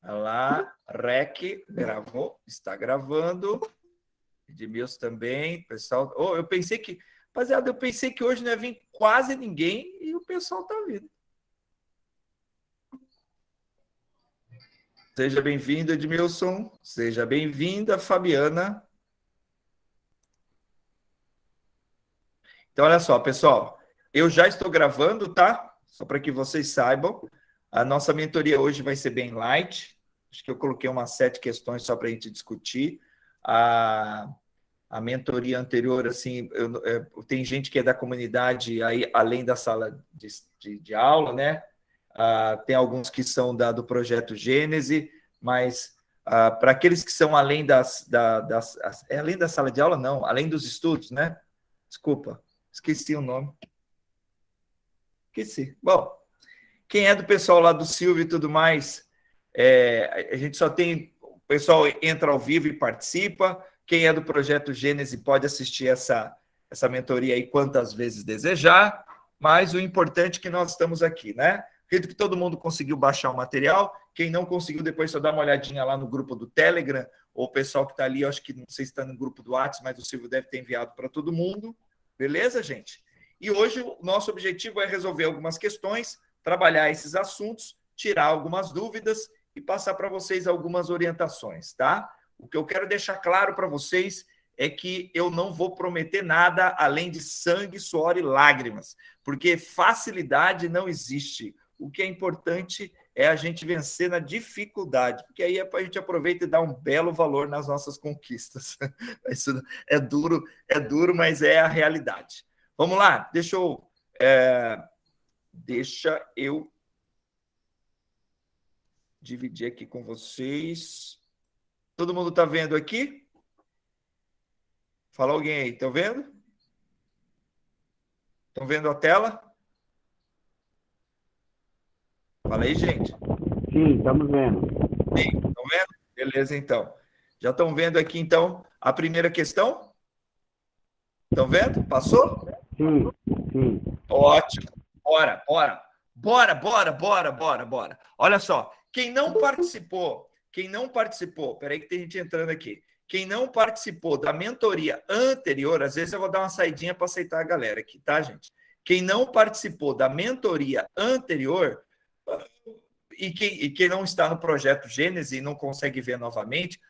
Olha lá, REC, gravou, está gravando. Edmilson também, pessoal. Oh, eu pensei que, rapaziada, eu pensei que hoje não ia vir quase ninguém e o pessoal está vindo. Seja bem-vindo, Edmilson. Seja bem-vinda, Fabiana. Então, olha só, pessoal, eu já estou gravando, tá? Só para que vocês saibam. A nossa mentoria hoje vai ser bem light. Acho que eu coloquei umas 7 questões só para a gente discutir. A mentoria anterior, assim, tem gente que é da comunidade aí, além da sala de aula, né? Tem alguns que são do projeto Gênese, mas para aqueles que são além além da sala de aula, não, além dos estudos, né? Desculpa, esqueci o nome. Esqueci. Bom, quem é do pessoal lá do Silvio e tudo mais, a gente só tem... O pessoal entra ao vivo e participa. Quem é do projeto Gênese pode assistir essa mentoria aí quantas vezes desejar, mas o importante é que nós estamos aqui, né? Acredito que todo mundo conseguiu baixar o material. Quem não conseguiu, depois só dá uma olhadinha lá no grupo do Telegram, ou o pessoal que está ali, eu acho que não sei se está no grupo do WhatsApp, mas o Silvio deve ter enviado para todo mundo. Beleza, gente? E hoje o nosso objetivo é resolver algumas questões, trabalhar esses assuntos, tirar algumas dúvidas e passar para vocês algumas orientações, tá? O que eu quero deixar claro para vocês é que eu não vou prometer nada além de sangue, suor e lágrimas, porque facilidade não existe. O que é importante é a gente vencer na dificuldade, porque aí a gente aproveita e dá um belo valor nas nossas conquistas. Isso é duro, mas é a realidade. Vamos lá, deixa eu dividir aqui com vocês. Todo mundo está vendo aqui? Fala alguém aí, estão vendo? Estão vendo a tela? Fala aí, gente. Sim, estamos vendo. Sim, estão vendo? Beleza, então. Já estão vendo aqui, então, a primeira questão? Estão vendo? Passou? Sim, sim. Ótimo. Bora. Olha só, quem não participou, peraí que tem gente entrando aqui. Quem não participou da mentoria anterior, às vezes eu vou dar uma saidinha para aceitar a galera aqui, tá, gente? Quem não participou da mentoria anterior e quem não está no projeto Gênese e não consegue ver novamente,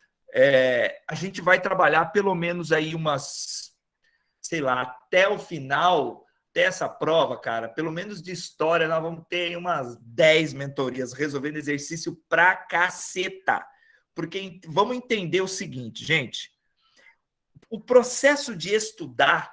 a gente vai trabalhar pelo menos aí umas, sei lá, até o final dessa prova, cara, pelo menos de história, nós vamos ter umas 10 mentorias resolvendo exercício pra caceta. Porque vamos entender o seguinte, gente, o processo de estudar,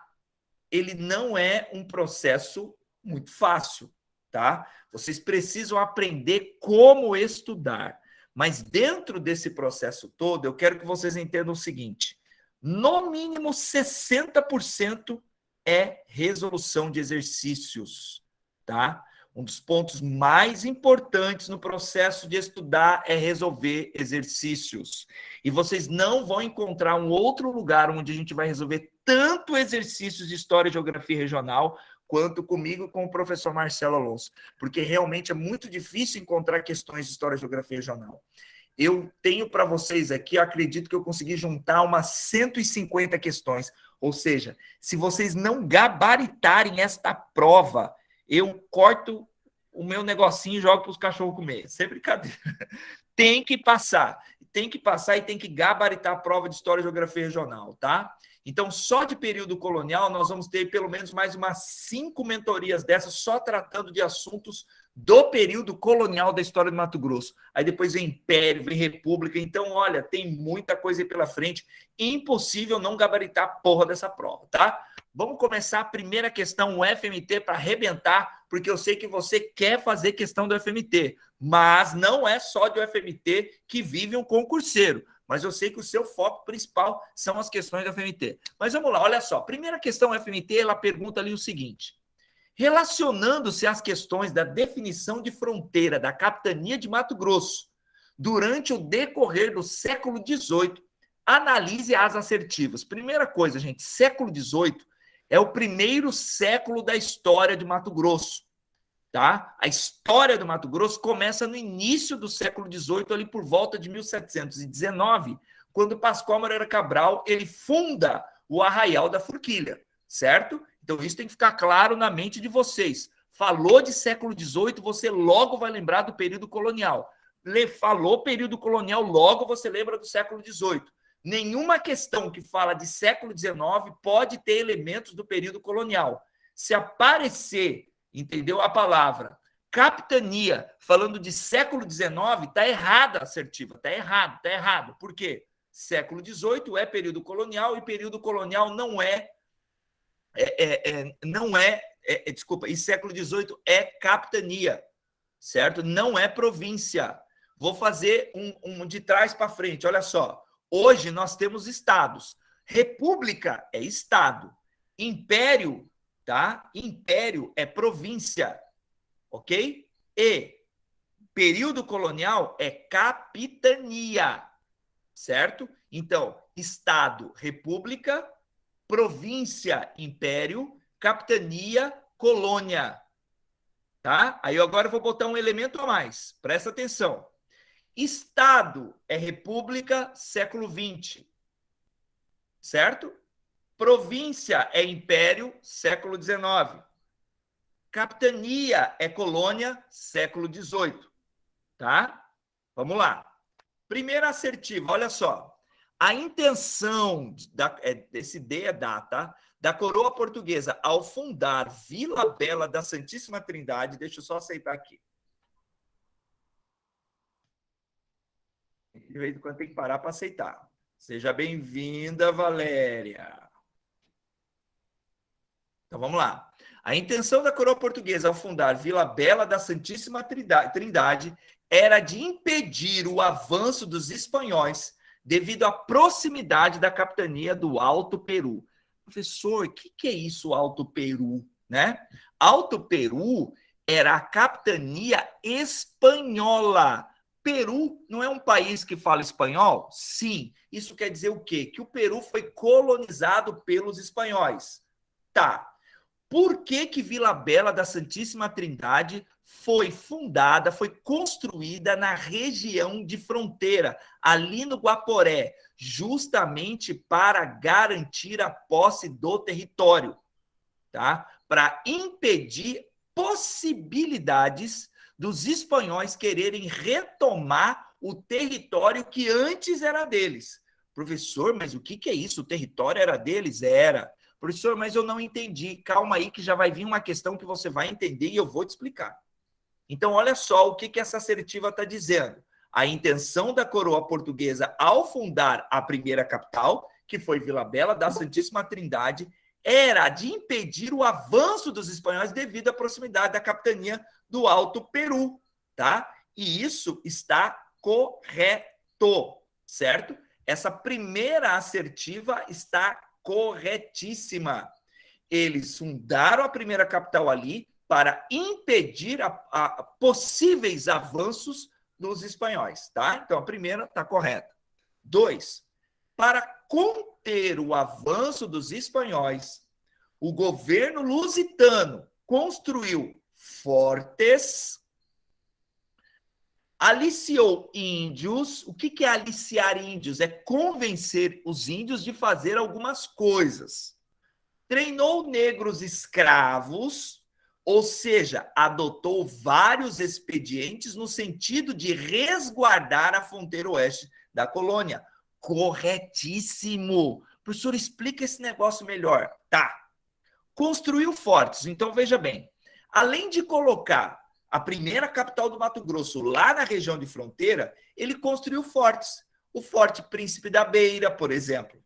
ele não é um processo muito fácil, tá? Vocês precisam aprender como estudar. Mas dentro desse processo todo, eu quero que vocês entendam o seguinte: no mínimo 60% é resolução de exercícios, tá? Um dos pontos mais importantes no processo de estudar é resolver exercícios. E vocês não vão encontrar um outro lugar onde a gente vai resolver tanto exercícios de história e geografia regional quanto comigo com o professor Marcelo Alonso, porque realmente é muito difícil encontrar questões de história e geografia regional. Eu tenho para vocês aqui, eu acredito que eu consegui juntar umas 150 questões. Ou seja, se vocês não gabaritarem esta prova, eu corto o meu negocinho e jogo para os cachorros comer. Sem brincadeira. Tem que passar e tem que gabaritar a prova de História e Geografia Regional, tá? Então, só de período colonial, nós vamos ter pelo menos mais umas 5 mentorias dessas, só tratando de assuntos do período colonial da história do Mato Grosso. Aí depois vem Império, vem República. Então, olha, tem muita coisa aí pela frente. Impossível não gabaritar a porra dessa prova, tá? Vamos começar a primeira questão, o FMT, para arrebentar, porque eu sei que você quer fazer questão do FMT, mas não é só do FMT que vive um concurseiro. Mas eu sei que o seu foco principal são as questões do FMT. Mas vamos lá, olha só. Primeira questão FMT, ela pergunta ali o seguinte: relacionando-se às questões da definição de fronteira da capitania de Mato Grosso durante o decorrer do século XVIII, analise as assertivas. Primeira coisa, gente, século XVIII é o primeiro século da história de Mato Grosso. tá? A história do Mato Grosso começa no início do século XVIII, ali por volta de 1719, quando Pascoal Moreira Cabral ele funda o Arraial da Forquilha, certo? Então isso tem que ficar claro na mente de vocês. Falou de século XVIII, você logo vai lembrar do período colonial. Falou período colonial, logo você lembra do século XVIII. Nenhuma questão que fala de século XIX pode ter elementos do período colonial. Se aparecer, entendeu, a palavra capitania falando de século XIX, está errada a assertiva, está errado. Por quê? Século XVIII é período colonial e período colonial desculpa, e século XVIII é capitania, certo? Não é província. Vou fazer um de trás para frente, olha só. Hoje nós temos estados. República é estado. Império, tá? Império é província, ok? E período colonial é capitania, certo? Então, estado, república, província, império, capitania, colônia, tá? Aí agora eu vou botar um elemento a mais, presta atenção. Estado é república, século XX, certo? Província é império, século XIX. Capitania é colônia, século XVIII, tá? Vamos lá. Primeira assertiva, olha só. A intenção desse D é data da coroa portuguesa ao fundar Vila Bela da Santíssima Trindade, deixa eu só aceitar aqui. De vez em quando tem que parar para aceitar. Seja bem-vinda, Valéria. Então vamos lá. A intenção da coroa portuguesa ao fundar Vila Bela da Santíssima Trindade era de impedir o avanço dos espanhóis devido à proximidade da capitania do Alto Peru. Professor, o que é isso, Alto Peru? Né? Alto Peru era a capitania espanhola. Peru não é um país que fala espanhol? Sim. Isso quer dizer o quê? Que o Peru foi colonizado pelos espanhóis. Tá. Por que Vila Bela da Santíssima Trindade foi fundada, foi construída na região de fronteira, ali no Guaporé, justamente para garantir a posse do território, tá? Para impedir possibilidades dos espanhóis quererem retomar o território que antes era deles. Professor, mas o que é isso? O território era deles? Era. Professor, mas eu não entendi. Calma aí que já vai vir uma questão que você vai entender e eu vou te explicar. Então, olha só o que essa assertiva está dizendo. A intenção da coroa portuguesa ao fundar a primeira capital, que foi Vila Bela da Santíssima Trindade, era de impedir o avanço dos espanhóis devido à proximidade da capitania do Alto Peru, tá? E isso está correto, certo? Essa primeira assertiva está corretíssima. Eles fundaram a primeira capital ali para impedir a possíveis avanços dos espanhóis, tá? Então, a primeira está correta. 2, para conter o avanço dos espanhóis, o governo lusitano construiu fortes, aliciou índios. O que é aliciar índios? É convencer os índios de fazer algumas coisas. Treinou negros escravos, ou seja, adotou vários expedientes no sentido de resguardar a fronteira oeste da colônia. Corretíssimo. Professor, explica esse negócio melhor. Tá. Construiu fortes. Então, veja bem. Além de colocar a primeira capital do Mato Grosso lá na região de fronteira, ele construiu fortes. O Forte Príncipe da Beira, por exemplo.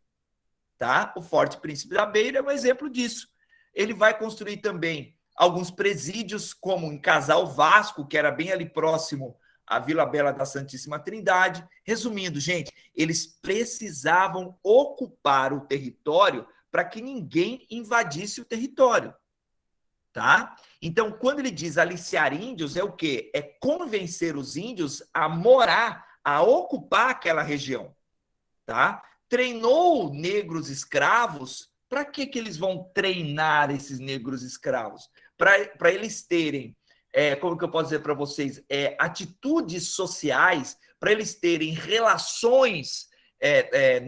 Tá? O Forte Príncipe da Beira é um exemplo disso. Ele vai construir também alguns presídios, como em Casal Vasco, que era bem ali próximo à Vila Bela da Santíssima Trindade. Resumindo, gente, eles precisavam ocupar o território para que ninguém invadisse o território. Tá? Então, quando ele diz aliciar índios, é o quê? É convencer os índios a morar, a ocupar aquela região. Tá? Treinou negros escravos. Para que eles vão treinar esses negros escravos? Para eles terem como que eu posso dizer para vocês, atitudes sociais para eles terem relações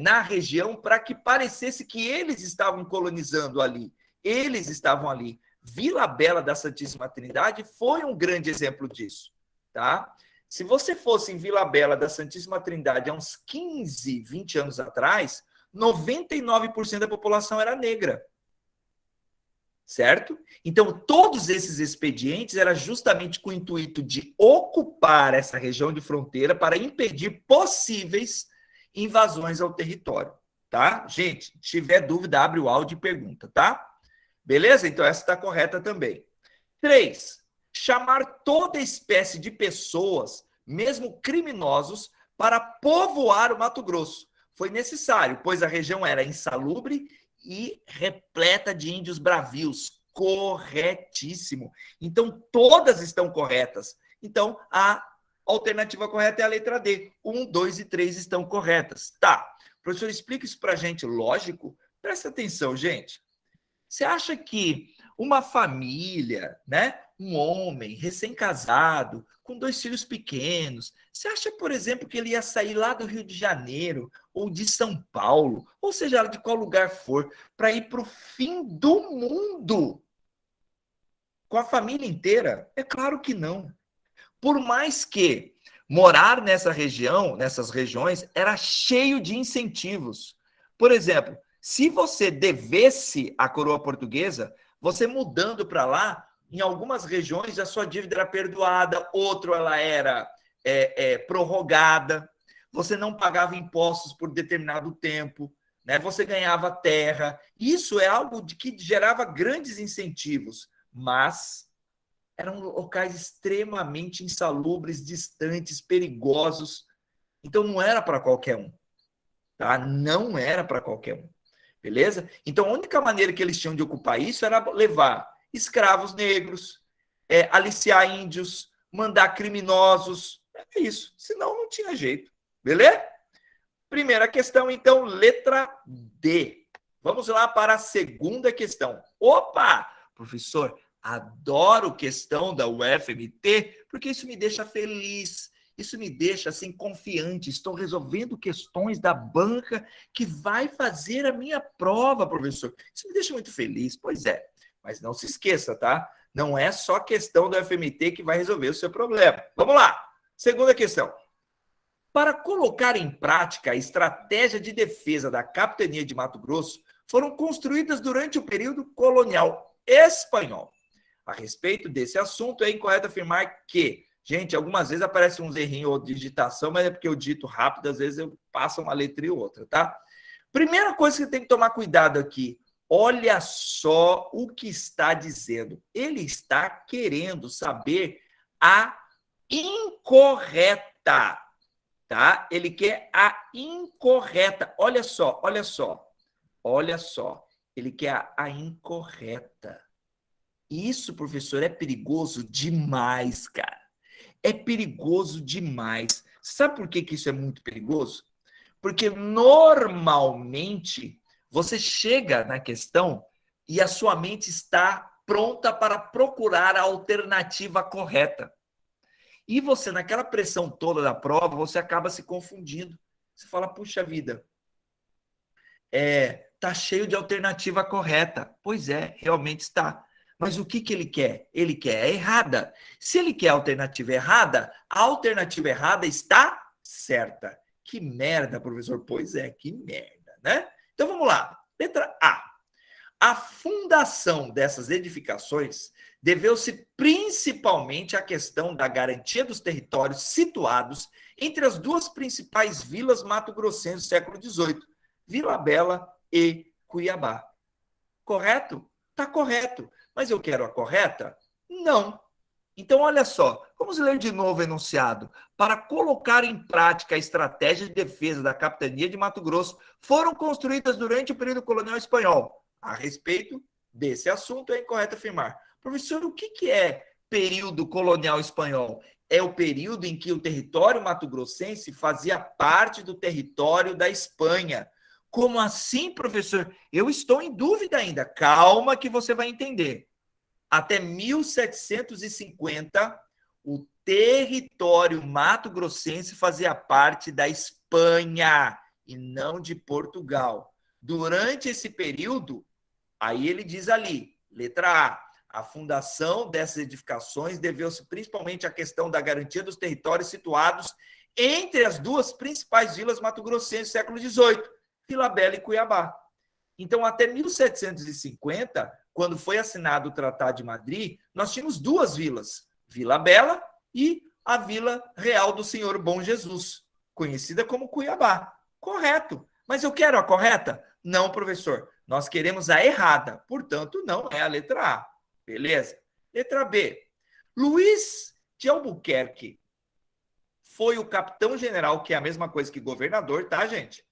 na região para que parecesse que eles estavam colonizando ali. Eles estavam ali. Vila Bela da Santíssima Trindade foi um grande exemplo disso, tá? Se você fosse em Vila Bela da Santíssima Trindade há uns 15, 20 anos atrás, 99% da população era negra. Certo? Então, todos esses expedientes eram justamente com o intuito de ocupar essa região de fronteira para impedir possíveis invasões ao território, tá? Gente, se tiver dúvida, abre o áudio e pergunta, tá? Beleza? Então, essa está correta também. 3. Chamar toda espécie de pessoas, mesmo criminosos, para povoar o Mato Grosso. Foi necessário, pois a região era insalubre e repleta de índios bravios. Corretíssimo. Então, todas estão corretas. Então, a alternativa correta é a letra D. 1, 2 e 3 estão corretas. Tá. Professor, explica isso para a gente. Lógico? Presta atenção, gente. Você acha que uma família, né, um homem recém-casado, com 2 filhos pequenos, você acha, por exemplo, que ele ia sair lá do Rio de Janeiro, ou de São Paulo, ou seja, de qual lugar for, para ir para o fim do mundo com a família inteira? É claro que não. Por mais que morar nessa região, nessas regiões, era cheio de incentivos. Por exemplo, se você devesse à coroa portuguesa, você mudando para lá, em algumas regiões a sua dívida era perdoada, outro ela era prorrogada, você não pagava impostos por determinado tempo, né? Você ganhava terra. Isso é algo que gerava grandes incentivos, mas eram locais extremamente insalubres, distantes, perigosos. Então não era para qualquer um, tá? Não era para qualquer um. Beleza? Então, a única maneira que eles tinham de ocupar isso era levar escravos negros, aliciar índios, mandar criminosos. É isso. Senão, não tinha jeito. Beleza? Primeira questão, então, letra D. Vamos lá para a segunda questão. Opa! Professor, adoro questão da UFMT, porque isso me deixa feliz. Isso me deixa assim confiante. Estou resolvendo questões da banca que vai fazer a minha prova, professor. Isso me deixa muito feliz. Pois é, mas não se esqueça, tá? Não é só questão da FMT que vai resolver o seu problema. Vamos lá. Segunda questão. Para colocar em prática a estratégia de defesa da capitania de Mato Grosso, foram construídas durante o período colonial espanhol. A respeito desse assunto, é incorreto afirmar que gente, algumas vezes aparece uns errinhos ou digitação, mas é porque eu dito rápido, às vezes eu passo uma letra e outra, tá? Primeira coisa que tem que tomar cuidado aqui, olha só o que está dizendo. Ele está querendo saber a incorreta, tá? Ele quer a incorreta. Olha só, olha só, olha só. Ele quer a incorreta. Isso, professor, é perigoso demais, cara. É perigoso demais. Sabe por que isso é muito perigoso? Porque normalmente você chega na questão e a sua mente está pronta para procurar a alternativa correta. E você, naquela pressão toda da prova, você acaba se confundindo. Você fala, puxa vida, tá cheio de alternativa correta. Pois é, realmente está. Mas o que ele quer? Ele quer a errada. Se ele quer a alternativa errada está certa. Que merda, professor. Pois é, que merda, né? Então vamos lá. Letra A. A fundação dessas edificações deveu-se principalmente à questão da garantia dos territórios situados entre as duas principais vilas mato-grossenses do século XVIII, Vila Bela e Cuiabá. Correto? Está correto. Mas eu quero a correta? Não. Então, olha só, vamos ler de novo o enunciado. Para colocar em prática a estratégia de defesa da capitania de Mato Grosso, foram construídas durante o período colonial espanhol. A respeito desse assunto, é incorreto afirmar. Professor, o que é período colonial espanhol? É o período em que o território mato-grossense fazia parte do território da Espanha. Como assim, professor? Eu estou em dúvida ainda. Calma que você vai entender. até 1750, o território mato-grossense fazia parte da Espanha e não de Portugal. Durante esse período, aí ele diz ali, letra A fundação dessas edificações deveu-se principalmente à questão da garantia dos territórios situados entre as duas principais vilas mato-grossenses do século XVIII, Vila Bela e Cuiabá. Então, até 1750, quando foi assinado o Tratado de Madrid, nós tínhamos duas vilas, Vila Bela e a Vila Real do Senhor Bom Jesus, conhecida como Cuiabá. Correto. Mas eu quero a correta? Não, professor. Nós queremos a errada. Portanto, não é a letra A. Beleza? Letra B. Luiz de Albuquerque foi o capitão-general, que é a mesma coisa que governador, tá, gente?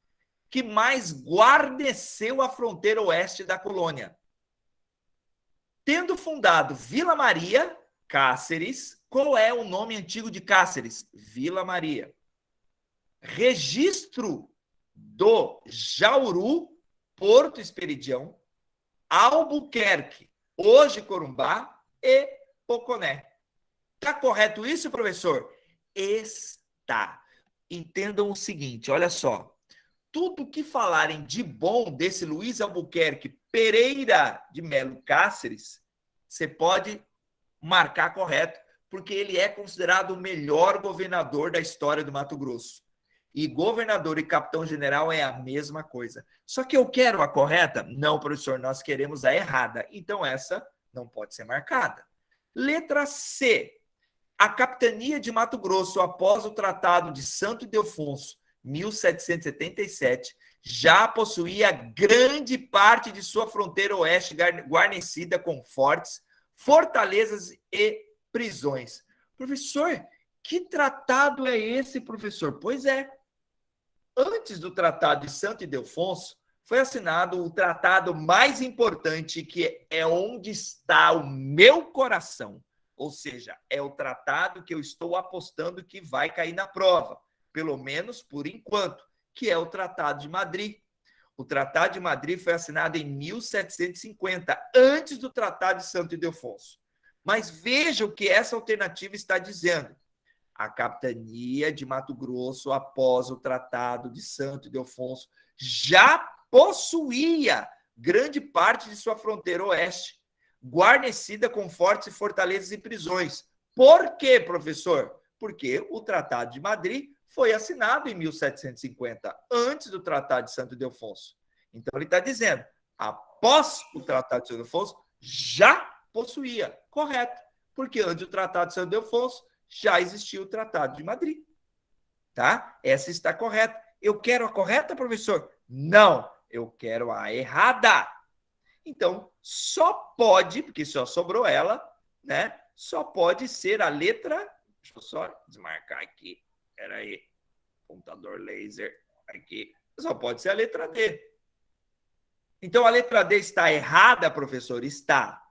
Que mais guarneceu a fronteira oeste da colônia. Tendo fundado Vila Maria, Cáceres. Qual é o nome antigo de Cáceres? Vila Maria. Registro do Jauru, Porto Esperidião, Albuquerque, hoje Corumbá e Poconé. Está correto isso, professor? Está. Entendam o seguinte, olha só. Tudo que falarem de bom desse Luiz Albuquerque Pereira de Melo Cáceres, você pode marcar correto, porque ele é considerado o melhor governador da história do Mato Grosso. E governador e capitão-general é a mesma coisa. Só que eu quero a correta? Não, professor, nós queremos a errada. Então essa não pode ser marcada. Letra C. A capitania de Mato Grosso, após o Tratado de Santo Ildefonso, 1777, já possuía grande parte de sua fronteira oeste guarnecida com fortes, fortalezas e prisões. Professor, que tratado é esse, professor? Pois é. Antes do Tratado de Santo Ildefonso, foi assinado o tratado mais importante, que é onde está o meu coração. Ou seja, é o tratado que eu estou apostando que vai cair na prova, pelo menos por enquanto, que é o Tratado de Madrid. O Tratado de Madrid foi assinado em 1750, antes do Tratado de Santo Ildefonso. Mas veja o que essa alternativa está dizendo. A capitania de Mato Grosso, após o Tratado de Santo Ildefonso, já possuía grande parte de sua fronteira oeste, guarnecida com fortes fortalezas e prisões. Por quê, professor? Porque o Tratado de Madrid foi assinado em 1750, antes do Tratado de Santo Ildefonso. Então, ele está dizendo, após o Tratado de Santo Ildefonso, já possuía. Correto. Porque antes do Tratado de Santo Ildefonso, já existia o Tratado de Madrid. Tá? Essa está correta. Eu quero a correta, professor? Não, eu quero a errada. Então, só pode, porque só sobrou ela, né? Só pode ser a letra... Deixa eu só desmarcar aqui. Espera aí. Computador laser. Aqui. Só pode ser a letra D. Então, a letra D está errada, professor? Está.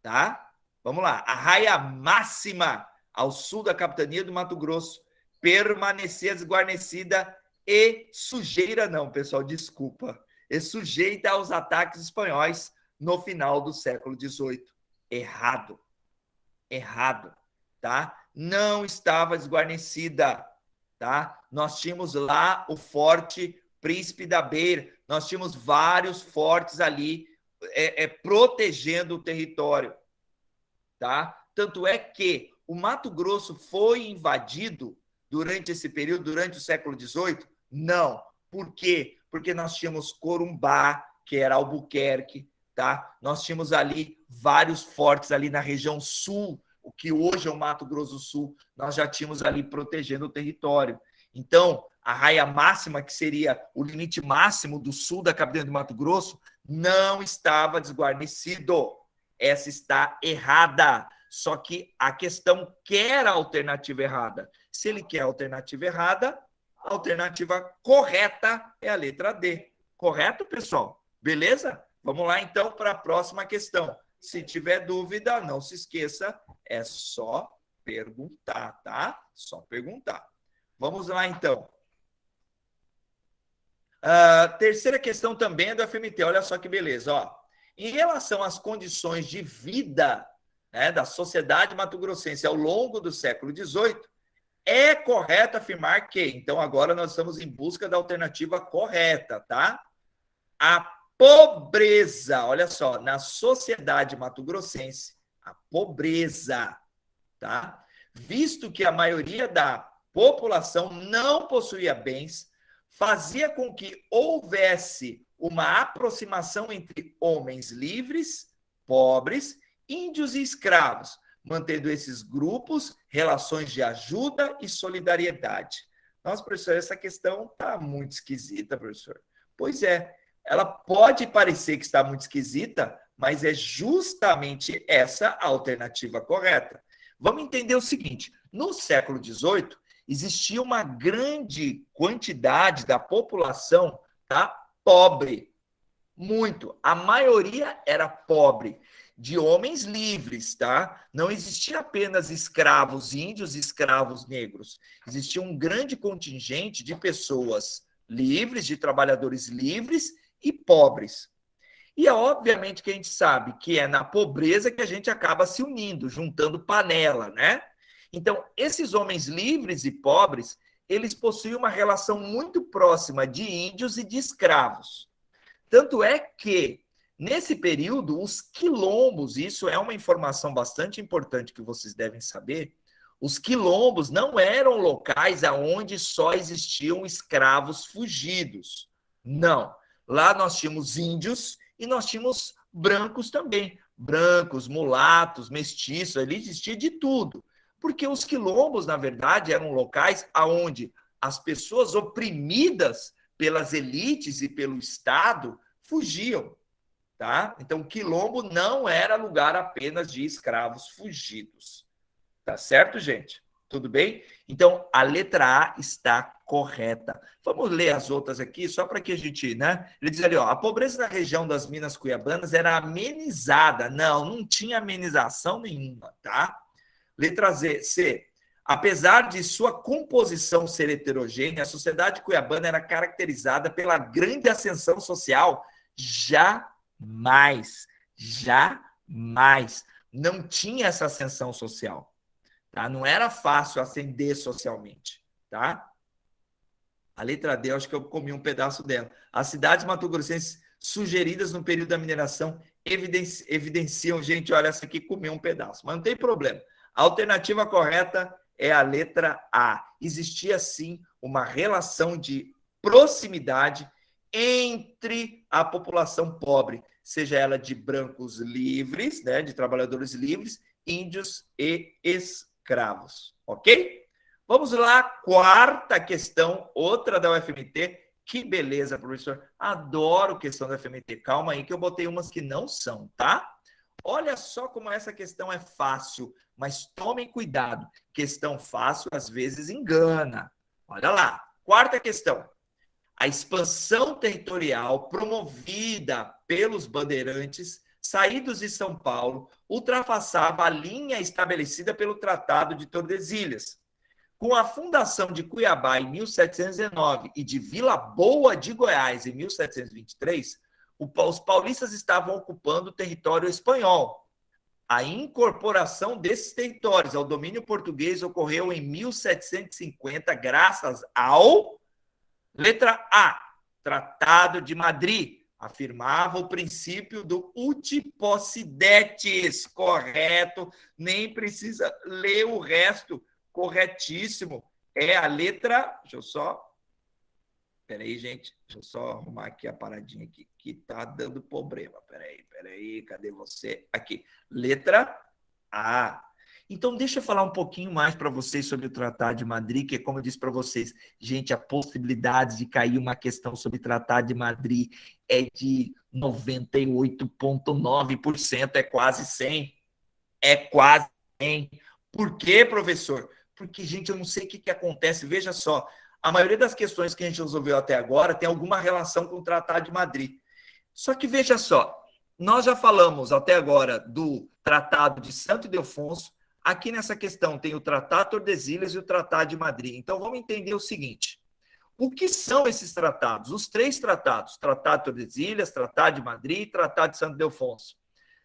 Tá? Vamos lá. A raia máxima ao sul da capitania do Mato Grosso permanecia desguarnecida e sujeira, não, pessoal, desculpa, e sujeita aos ataques espanhóis no final do século XVIII. Errado. Errado, tá? Não estava desguarnecida, tá? Nós tínhamos lá o Forte Príncipe da Beira, nós tínhamos vários fortes ali protegendo o território, tá? Tanto é que o Mato Grosso foi invadido durante esse período, durante o século XVIII? Não. Por quê? Porque nós tínhamos Corumbá, que era Albuquerque, tá? Nós tínhamos ali vários fortes ali na região sul, o que hoje é o Mato Grosso do Sul, nós já tínhamos ali protegendo o território. Então, a raia máxima, que seria o limite máximo do sul da capitania do Mato Grosso, não estava desguarnecido. Essa está errada. Só que a questão quer a alternativa errada. Se ele quer a alternativa errada, a alternativa correta é a letra D. Correto, pessoal? Beleza? Vamos lá, então, para a próxima questão. Se tiver dúvida, não se esqueça, é só perguntar, tá? Só perguntar. Vamos lá, então. Terceira questão também é do FMT. Olha só que beleza, ó. Em relação às condições de vida, né, da sociedade mato-grossense ao longo do século XVIII, é correto afirmar que, então agora nós estamos em busca da alternativa correta, tá? A pobreza, olha só, na sociedade mato-grossense, a pobreza, tá? Visto que a maioria da população não possuía bens, fazia com que houvesse uma aproximação entre homens livres, pobres, índios e escravos, mantendo esses grupos relações de ajuda e solidariedade. Nossa, professor, essa questão está muito esquisita, professor. Pois é, ela pode parecer que está muito esquisita, mas é justamente essa a alternativa correta. Vamos entender o seguinte, no século XVIII, existia uma grande quantidade da população, tá, pobre, muito. A maioria era pobre, de homens livres, tá? Não existia apenas escravos índios e escravos negros. Existia um grande contingente de pessoas livres, de trabalhadores livres e pobres. E é obviamente que a gente sabe que é na pobreza que a gente acaba se unindo, juntando panela, né? Então, esses homens livres e pobres, eles possuem uma relação muito próxima de índios e de escravos. Tanto é que, nesse período, os quilombos, isso é uma informação bastante importante que vocês devem saber, os quilombos não eram locais onde só existiam escravos fugidos. Não. Lá nós tínhamos índios e nós tínhamos brancos também. Brancos, mulatos, mestiços, ali existia de tudo. Porque os quilombos, na verdade, eram locais onde as pessoas oprimidas pelas elites e pelo Estado fugiam, tá? Então, quilombo não era lugar apenas de escravos fugidos. Tá certo, gente? Tudo bem? Então, a letra A está correta. Vamos ler as outras aqui, só para que a gente, né? Ele diz ali, ó, a pobreza na região das Minas Cuiabanas era amenizada. Não, não tinha amenização nenhuma, tá? Letra C. Apesar de sua composição ser heterogênea, a sociedade cuiabana era caracterizada pela grande ascensão social. Jamais não tinha essa ascensão social. Tá? Não era fácil ascender socialmente. Tá? A letra D, eu acho que eu comi um pedaço dela. As cidades mato-grossenses sugeridas no período da mineração evidenciam, gente, olha, essa aqui comeu um pedaço, mas não tem problema. A alternativa correta é a letra A. Existia, sim, uma relação de proximidade entre a população pobre, seja ela de brancos livres, né, de trabalhadores livres, índios e escravos. Ok? Vamos lá, quarta questão, outra da UFMT. Que beleza, professor. Adoro questão da UFMT. Calma aí que eu botei umas que não são, tá? Olha só como essa questão é fácil, mas tomem cuidado. Questão fácil, às vezes, engana. Olha lá. Quarta questão. A expansão territorial promovida pelos bandeirantes, saídos de São Paulo, ultrapassava a linha estabelecida pelo Tratado de Tordesilhas. Com a fundação de Cuiabá em 1719 e de Vila Boa de Goiás em 1723, os paulistas estavam ocupando o território espanhol. A incorporação desses territórios ao domínio português ocorreu em 1750, graças ao... Letra A, Tratado de Madrid, afirmava o princípio do uti possidetis, correto, nem precisa ler o resto, corretíssimo. É a letra, deixa eu só, peraí, gente, deixa eu só arrumar aqui a paradinha aqui, que tá dando problema, peraí, cadê você? Aqui, letra A. Então, deixa eu falar um pouquinho mais para vocês sobre o Tratado de Madrid, que, como eu disse para vocês, gente, a possibilidade de cair uma questão sobre o Tratado de Madrid é de 98,9%, é quase 100%. É quase 100%. Por quê, professor? Porque, gente, eu não sei o que acontece. Veja só, a maioria das questões que a gente resolveu até agora tem alguma relação com o Tratado de Madrid. Só que, veja só, nós já falamos até agora do Tratado de Santo Ildefonso. Aqui nessa questão tem o Tratado de Tordesilhas e o Tratado de Madrid. Então, vamos entender o seguinte. O que são esses tratados? Os 3 tratados, Tratado de Tordesilhas, Tratado de Madrid e Tratado de Santo Ildefonso.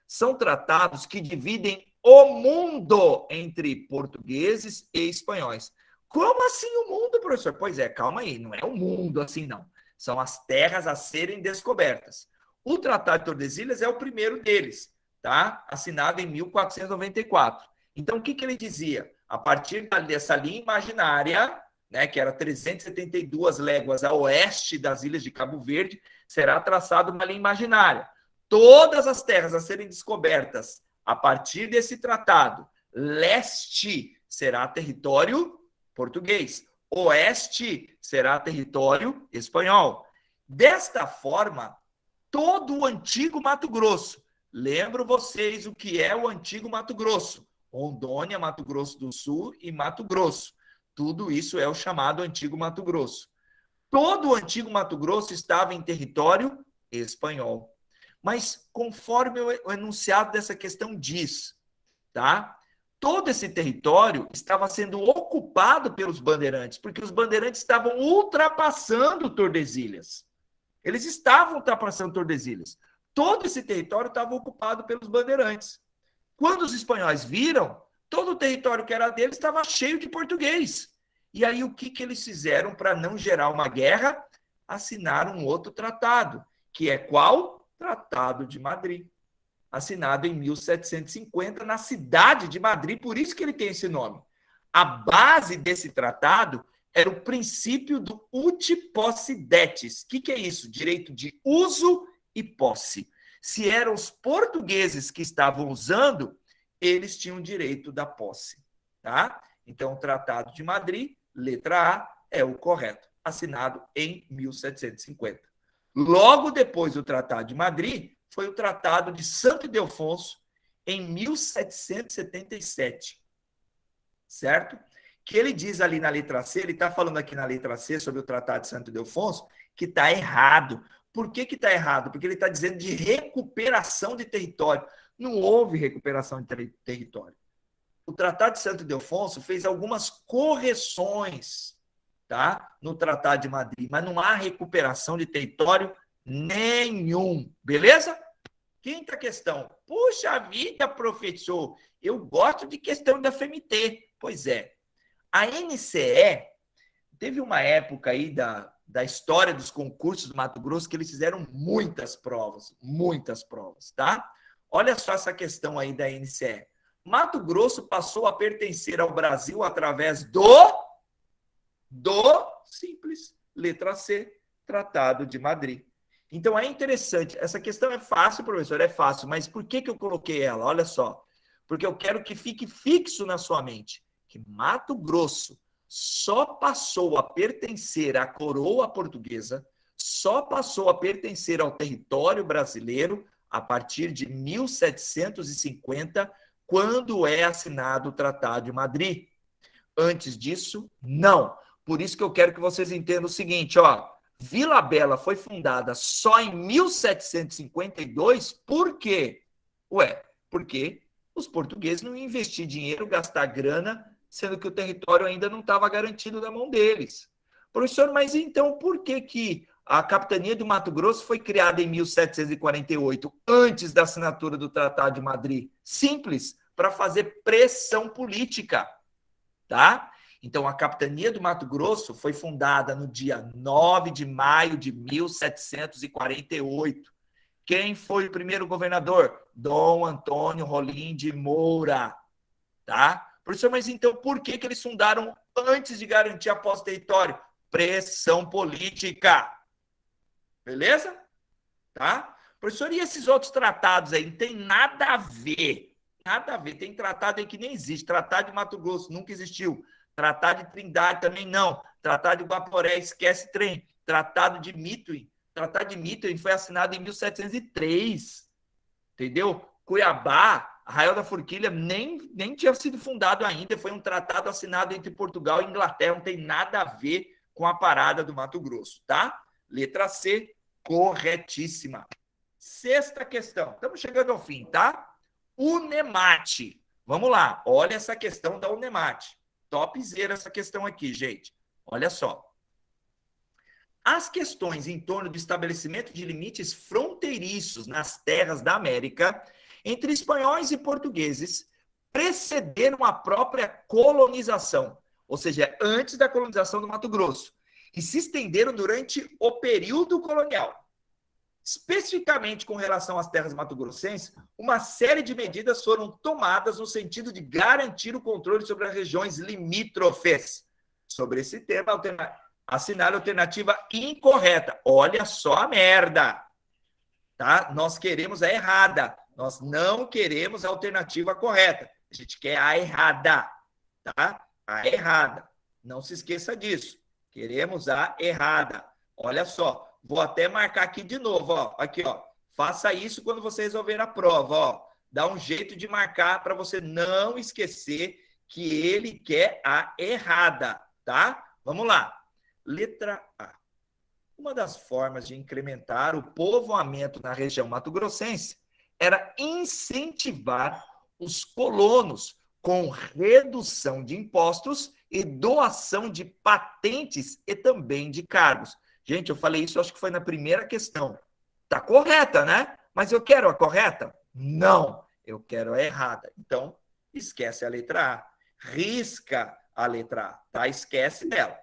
São tratados que dividem o mundo entre portugueses e espanhóis. Como assim o mundo, professor? Pois é, calma aí, não é o mundo assim, não. São as terras a serem descobertas. O Tratado de Tordesilhas é o primeiro deles, tá? Assinado em 1494. Então, o que ele dizia? A partir dessa linha imaginária, né, que era 372 léguas a oeste das ilhas de Cabo Verde, será traçada uma linha imaginária. Todas as terras a serem descobertas a partir desse tratado, leste será território português, oeste será território espanhol. Desta forma, todo o antigo Mato Grosso, lembro vocês o que é o antigo Mato Grosso, Rondônia, Mato Grosso do Sul e Mato Grosso. Tudo isso é o chamado antigo Mato Grosso. Todo o antigo Mato Grosso estava em território espanhol. Mas conforme o enunciado dessa questão diz, tá? Todo esse território estava sendo ocupado pelos bandeirantes, porque os bandeirantes estavam ultrapassando Tordesilhas. Eles estavam ultrapassando Tordesilhas. Todo esse território estava ocupado pelos bandeirantes. Quando os espanhóis viram, todo o território que era deles estava cheio de português. E aí o que eles fizeram para não gerar uma guerra? Assinaram um outro tratado, que é qual? Tratado de Madrid, assinado em 1750 na cidade de Madrid, por isso que ele tem esse nome. A base desse tratado era o princípio do uti possidetis. O que é isso? Direito de uso e posse. Se eram os portugueses que estavam usando, eles tinham direito da posse. Tá? Então, o Tratado de Madrid, letra A, é o correto, assinado em 1750. Logo depois do Tratado de Madrid, foi o Tratado de Santo Ildefonso, em 1777. Certo? Que ele diz ali na letra C, ele está falando aqui na letra C sobre o Tratado de Santo Ildefonso, que está errado. Por que está errado? Porque ele está dizendo de recuperação de território. Não houve recuperação de território. O Tratado de Santo Ildefonso fez algumas correções, tá, no Tratado de Madrid, mas não há recuperação de território nenhum. Beleza? Quinta questão. Puxa vida, professor, eu gosto de questão da FMT. Pois é. A NCE teve uma época aí da história dos concursos do Mato Grosso que eles fizeram muitas provas, tá? Olha só essa questão aí da NCE. Mato Grosso passou a pertencer ao Brasil através do simples, letra C, Tratado de Madrid. Então é interessante, essa questão é fácil, professor, é fácil, mas por que eu coloquei ela? Olha só, porque eu quero que fique fixo na sua mente, que Mato Grosso só passou a pertencer à coroa portuguesa, só passou a pertencer ao território brasileiro a partir de 1750, quando é assinado o Tratado de Madrid. Antes disso, não. Por isso que eu quero que vocês entendam o seguinte, ó, Vila Bela foi fundada só em 1752, por quê? Ué, porque os portugueses não iam investir dinheiro, gastar grana, sendo que o território ainda não estava garantido na mão deles. Professor, mas então por que a capitania do Mato Grosso foi criada em 1748, antes da assinatura do Tratado de Madrid? Simples, para fazer pressão política, tá? Então, a capitania do Mato Grosso foi fundada no dia 9 de maio de 1748. Quem foi o primeiro governador? Dom Antônio Rolim de Moura, tá? Professor, mas então por que eles fundaram antes de garantir a posse do território? Pressão política. Beleza? Tá? Professor, e esses outros tratados aí? Não tem nada a ver. Nada a ver. Tem tratado aí que nem existe. Tratado de Mato Grosso nunca existiu. Tratado de Trindade também não. Tratado de Guaporé, esquece trem. Tratado de Mituim. Tratado de Mituim foi assinado em 1703. Entendeu? Cuiabá, Arraial da Forquilha, nem tinha sido fundado ainda. Foi um tratado assinado entre Portugal e Inglaterra. Não tem nada a ver com a parada do Mato Grosso, tá? Letra C, corretíssima. Sexta questão. Estamos chegando ao fim, tá? Unemate. Vamos lá. Olha essa questão da Unemate. Topzera essa questão aqui, gente. Olha só. as questões em torno do estabelecimento de limites fronteiriços nas terras da América, entre espanhóis e portugueses, precederam a própria colonização, ou seja, antes da colonização do Mato Grosso, e se estenderam durante o período colonial. Especificamente com relação às terras mato-grossenses, uma série de medidas foram tomadas no sentido de garantir o controle sobre as regiões limítrofes. Sobre esse tema, assinar a alternativa incorreta. Olha só a merda. Tá? Nós queremos a errada. Nós não queremos a alternativa correta. A gente quer a errada. Tá? A errada. Não se esqueça disso. Queremos a errada. Olha só. Vou até marcar aqui de novo, ó. Aqui, ó. Faça isso quando você resolver a prova, ó. Dá um jeito de marcar para você não esquecer que ele quer a errada, tá? Vamos lá. Letra A. Uma das formas de incrementar o povoamento na região mato-grossense era incentivar os colonos com redução de impostos e doação de patentes e também de cargos. Gente, eu falei isso, acho que foi na primeira questão. Tá correta, né? Mas eu quero a correta? Não, eu quero a errada. Então, esquece a letra A. Risca a letra A, tá? Esquece dela.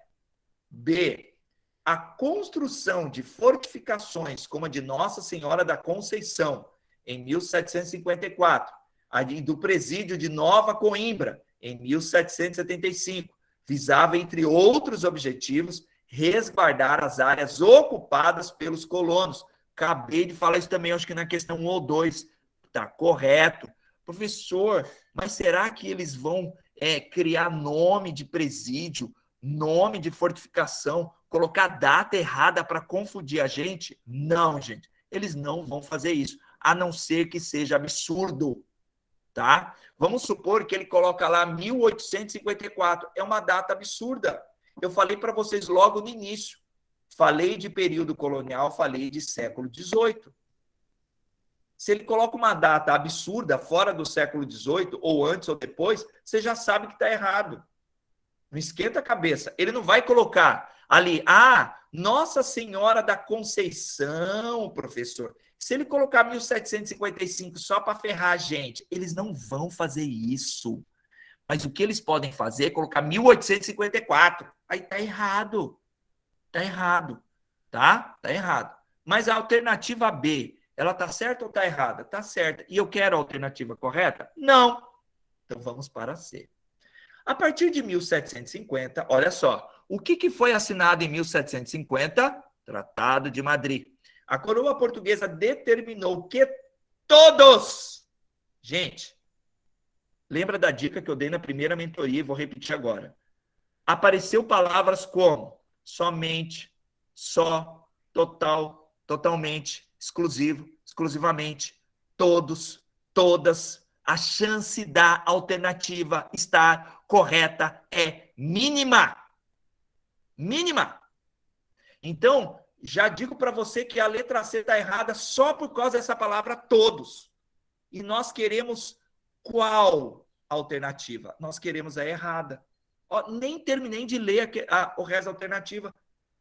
B. A construção de fortificações como a de Nossa Senhora da Conceição, em 1754, a do presídio de Nova Coimbra, em 1775, visava, entre outros objetivos, resguardar as áreas ocupadas pelos colonos. Acabei de falar isso também, acho que na questão 1 ou 2. Tá correto. Professor, mas será que eles vão criar nome de presídio, nome de fortificação, colocar data errada para confundir a gente? Não, gente. Eles não vão fazer isso, a não ser que seja absurdo. Tá? Vamos supor que ele coloca lá 1854. É uma data absurda. Eu falei para vocês logo no início. Falei de período colonial, falei de século XVIII. Se ele coloca uma data absurda, fora do século XVIII, ou antes ou depois, você já sabe que está errado. Não esquenta a cabeça. Ele não vai colocar ali, Nossa Senhora da Conceição, professor. Se ele colocar 1755 só para ferrar a gente, eles não vão fazer isso. Mas o que eles podem fazer é colocar 1854. Aí tá errado. Tá errado. Tá? Tá errado. Mas a alternativa B, ela tá certa ou tá errada? Tá certa. E eu quero a alternativa correta? Não. Então vamos para C. A partir de 1750, olha só, o que foi assinado em 1750? Tratado de Madrid. A coroa portuguesa determinou que todos, gente, lembra da dica que eu dei na primeira mentoria e vou repetir agora. Apareceu palavras como somente, só, total, totalmente, exclusivo, exclusivamente, todos, todas. A chance da alternativa estar correta é mínima. Mínima. Então, já digo para você que a letra C está errada só por causa dessa palavra todos. E nós queremos qual alternativa? Nós queremos a errada. Ó, nem terminei de ler o resto da alternativa.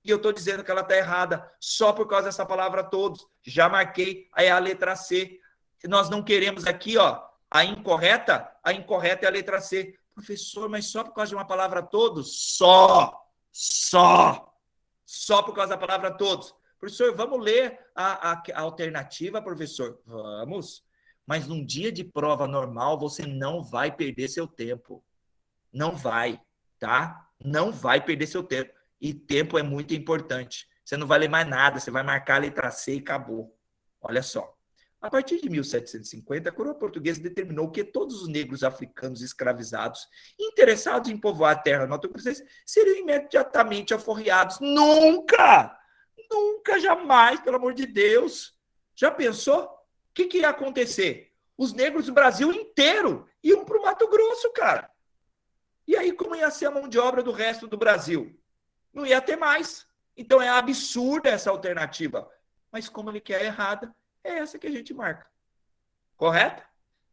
E eu estou dizendo que ela está errada só por causa dessa palavra todos. Já marquei, aí é a letra C. Nós não queremos aqui, ó, a incorreta é a letra C. Professor, mas só por causa de uma palavra todos? Só por causa da palavra todos. Professor, vamos ler a alternativa, professor? Vamos. Mas num dia de prova normal, você não vai perder seu tempo. Não vai, tá? Não vai perder seu tempo. E tempo é muito importante. Você não vai ler mais nada, você vai marcar a letra C e acabou. Olha só. A partir de 1750, a coroa portuguesa determinou que todos os negros africanos escravizados interessados em povoar a terra mato-grossense seriam imediatamente alforriados. Nunca! Nunca, jamais, pelo amor de Deus. Já pensou? O que ia acontecer? Os negros do Brasil inteiro iam para o Mato Grosso, cara. E aí, como ia ser a mão de obra do resto do Brasil? Não ia ter mais. Então, é absurda essa alternativa. Mas como ele quer a errada, é essa que a gente marca. Correto?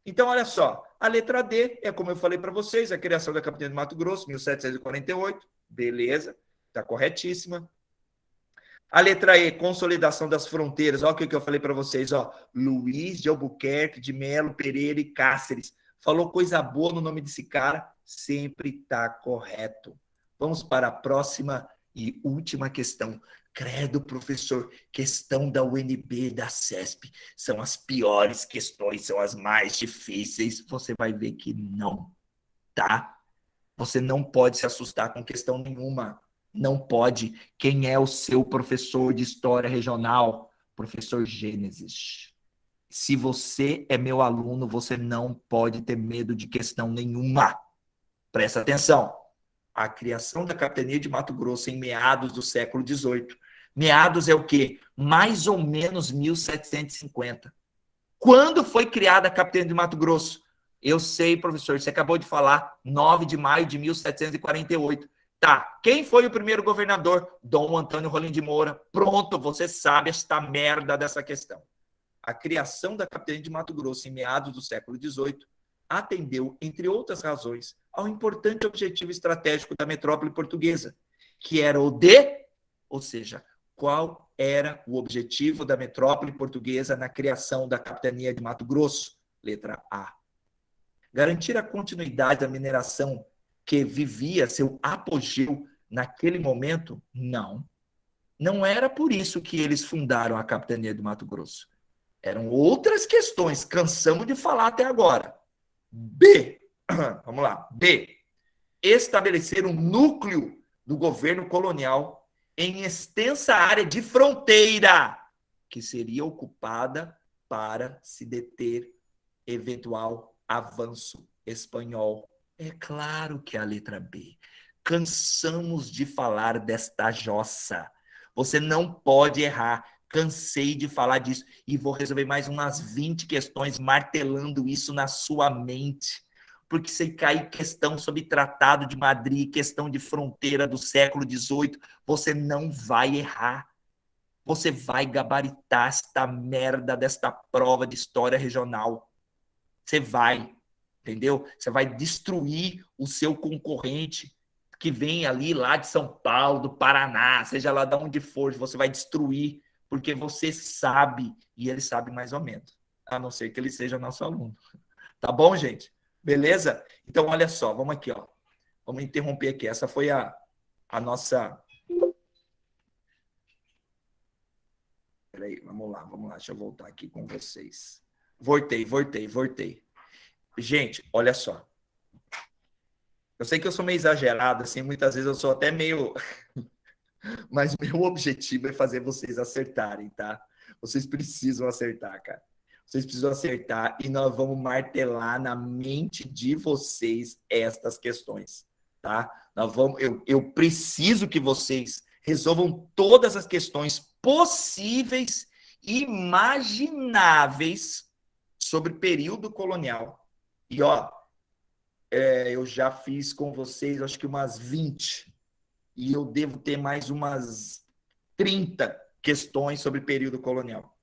Então, olha só. A letra D é, como eu falei para vocês, a criação da Capitania do Mato Grosso, 1748. Beleza. Está corretíssima. A letra E, consolidação das fronteiras. Olha o que eu falei para vocês. Ó. Luiz de Albuquerque, de Melo, Pereira e Cáceres. Falou coisa boa no nome desse cara, sempre está correto. Vamos para a próxima e última questão. Credo, professor, questão da UNB, da CESP. São as piores questões, são as mais difíceis. Você vai ver que não, tá? Você não pode se assustar com questão nenhuma. Não pode. Quem é o seu professor de história regional? Professor Gênesis. Se você é meu aluno, você não pode ter medo de questão nenhuma. Presta atenção. A criação da capitania de Mato Grosso em meados do século XVIII. Meados é o quê? Mais ou menos 1750. Quando foi criada a capitania de Mato Grosso? Eu sei, professor, você acabou de falar, 9 de maio de 1748. Tá, quem foi o primeiro governador? Dom Antônio Rolim de Moura. Pronto, você sabe esta merda dessa questão. A criação da capitania de Mato Grosso em meados do século XVIII atendeu, entre outras razões, ao importante objetivo estratégico da metrópole portuguesa, que era o de, ou seja, qual era o objetivo da metrópole portuguesa na criação da capitania de Mato Grosso? Letra A. Garantir a continuidade da mineração que vivia seu apogeu naquele momento? Não. Não era por isso que eles fundaram a capitania de Mato Grosso. Eram outras questões, cansamos de falar até agora. B, vamos lá. B, estabelecer um núcleo do governo colonial em extensa área de fronteira, que seria ocupada para se deter eventual avanço espanhol. É claro que é a letra B. Cansamos de falar desta jossa. Você não pode errar. Cansei de falar disso e vou resolver mais umas 20 questões martelando isso na sua mente. Porque se cair questão sobre Tratado de Madrid, questão de fronteira do século XVIII, você não vai errar. Você vai gabaritar esta merda desta prova de história regional. Você vai, entendeu? Você vai destruir o seu concorrente que vem ali lá de São Paulo, do Paraná, seja lá de onde for, você vai destruir, porque você sabe, e ele sabe mais ou menos, a não ser que ele seja nosso aluno. Tá bom, gente? Beleza? Então, olha só, vamos aqui, ó. Vamos interromper aqui. Essa foi a nossa... Peraí, vamos lá. Deixa eu voltar aqui com vocês. Voltei. Gente, olha só. Eu sei que eu sou meio exagerado, assim, muitas vezes eu sou até meio... Mas meu objetivo é fazer vocês acertarem, tá? Vocês precisam acertar, cara. Vocês precisam acertar e nós vamos martelar na mente de vocês estas questões, tá? Eu preciso que vocês resolvam todas as questões possíveis e imagináveis sobre período colonial. E, ó, eu já fiz com vocês, acho que umas 20, e eu devo ter mais umas 30 questões sobre período colonial.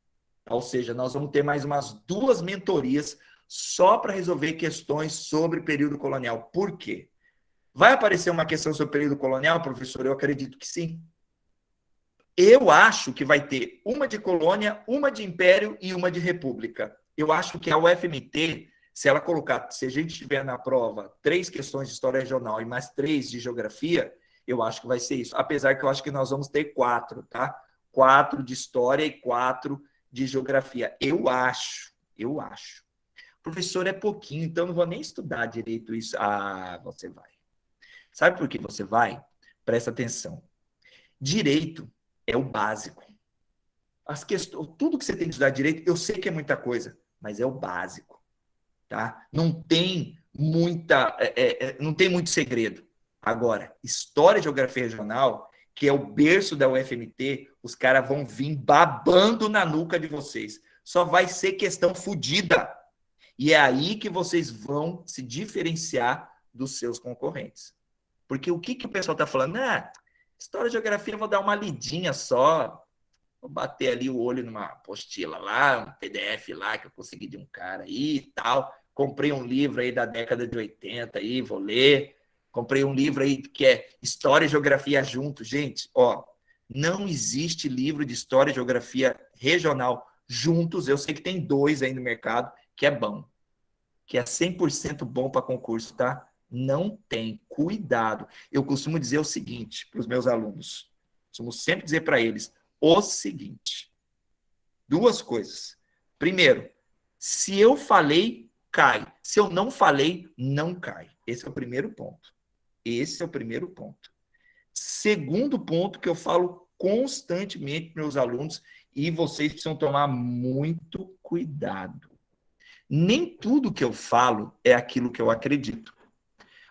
Ou seja, nós vamos ter mais umas 2 mentorias só para resolver questões sobre período colonial. Por quê? Vai aparecer uma questão sobre período colonial, professor? Eu acredito que sim. Eu acho que vai ter uma de colônia, uma de império e uma de república. Eu acho que a UFMT, se ela colocar, se a gente tiver na prova 3 questões de história regional e mais 3 de geografia, eu acho que vai ser isso. Apesar que eu acho que nós vamos ter 4, tá? 4 de história e 4 de geografia. Eu acho. Professor, é pouquinho, então não vou nem estudar direito isso. Ah, você vai. Sabe por que você vai? Presta atenção. Direito é o básico. As questões, tudo que você tem que estudar direito, eu sei que é muita coisa, mas é o básico, tá? Não tem não tem muito segredo. Agora, história e geografia regional, que é o berço da UFMT, os caras vão vir babando na nuca de vocês. Só vai ser questão fodida. E é aí que vocês vão se diferenciar dos seus concorrentes. Porque o que o pessoal está falando? História e geografia eu vou dar uma lidinha só. Vou bater ali o olho numa apostila lá, um PDF lá que eu consegui de um cara aí e tal. Comprei um livro aí da década de 80 aí, vou ler. Comprei um livro aí que é História e Geografia junto. Gente, ó, Não existe livro de história e geografia regional juntos. Eu sei que tem 2 aí no mercado, que é bom. Que é 100% bom para concurso, tá? Não tem. Cuidado. Eu costumo dizer o seguinte para os meus alunos. Costumo sempre dizer para eles o seguinte. 2 coisas. Primeiro, se eu falei, cai. Se eu não falei, não cai. Esse é o primeiro ponto. Esse é o primeiro ponto. Segundo ponto que eu falo constantemente para meus alunos, e vocês precisam tomar muito cuidado. Nem tudo que eu falo é aquilo que eu acredito.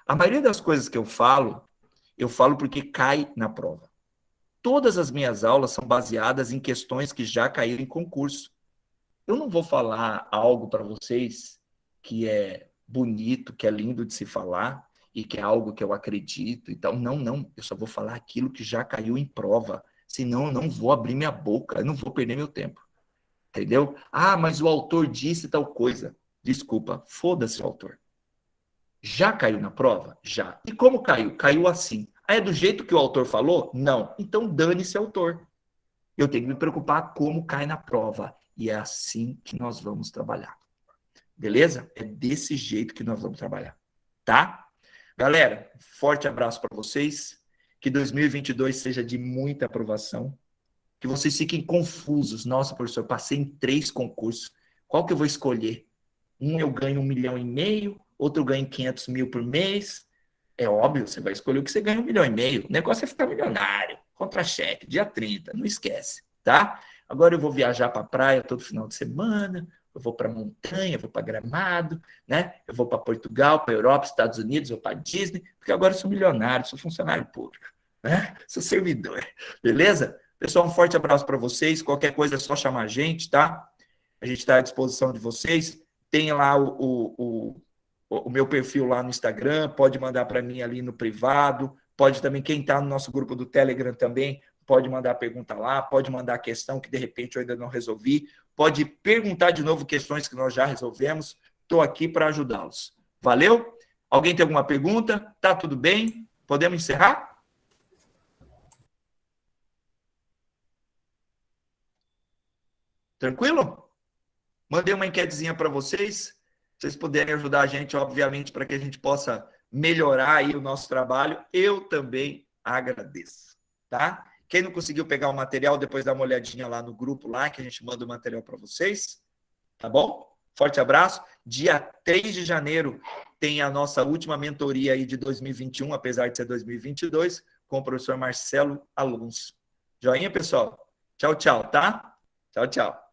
A maioria das coisas que eu falo porque cai na prova. Todas as minhas aulas são baseadas em questões que já caíram em concurso. Eu não vou falar algo para vocês que é bonito, que é lindo de se falar e que é algo que eu acredito e tal. Não, não. Eu só vou falar aquilo que já caiu em prova. Senão eu não vou abrir minha boca, eu não vou perder meu tempo. Entendeu? Ah, mas o autor disse tal coisa. Desculpa, foda-se o autor. Já caiu na prova? Já. E como caiu? Caiu assim. Ah, é do jeito que o autor falou? Não. Então dane-se autor. Eu tenho que me preocupar como cai na prova. E é assim que nós vamos trabalhar. Beleza? É desse jeito que nós vamos trabalhar. Tá? Galera, forte abraço para vocês. Que 2022 seja de muita aprovação. Que vocês fiquem confusos. Nossa, professor, passei em 3 concursos. Qual que eu vou escolher? Um eu ganho 1,5 milhão, outro ganho 500 mil por mês. É óbvio, você vai escolher o que você ganha 1,5 milhão. O negócio é ficar milionário. Contra-cheque, dia 30, não esquece, tá? Agora eu vou viajar para a praia todo final de semana, eu vou para montanha, eu vou para Gramado, né? Eu vou para Portugal, para Europa, Estados Unidos, eu vou para Disney, porque agora eu sou milionário, sou funcionário público, né? Sou servidor, beleza? Pessoal, um forte abraço para vocês. Qualquer coisa é só chamar a gente, tá? A gente está à disposição de vocês. Tem lá o meu perfil lá no Instagram, pode mandar para mim ali no privado, pode também, quem está no nosso grupo do Telegram também, pode mandar pergunta lá, pode mandar questão que de repente eu ainda não resolvi, pode perguntar de novo questões que nós já resolvemos, estou aqui para ajudá-los. Valeu? Alguém tem alguma pergunta? Tá tudo bem? Podemos encerrar? Tranquilo? Mandei uma enquetezinha para vocês. Se vocês puderem ajudar a gente, obviamente, para que a gente possa melhorar aí o nosso trabalho, eu também agradeço, tá? Quem não conseguiu pegar o material, depois dá uma olhadinha lá no grupo lá, que a gente manda o material para vocês, tá bom? Forte abraço. Dia 3 de janeiro tem a nossa última mentoria aí de 2021, apesar de ser 2022, com o professor Marcelo Alonso. Joinha, pessoal? Tchau, tchau, tá? Tchau, tchau.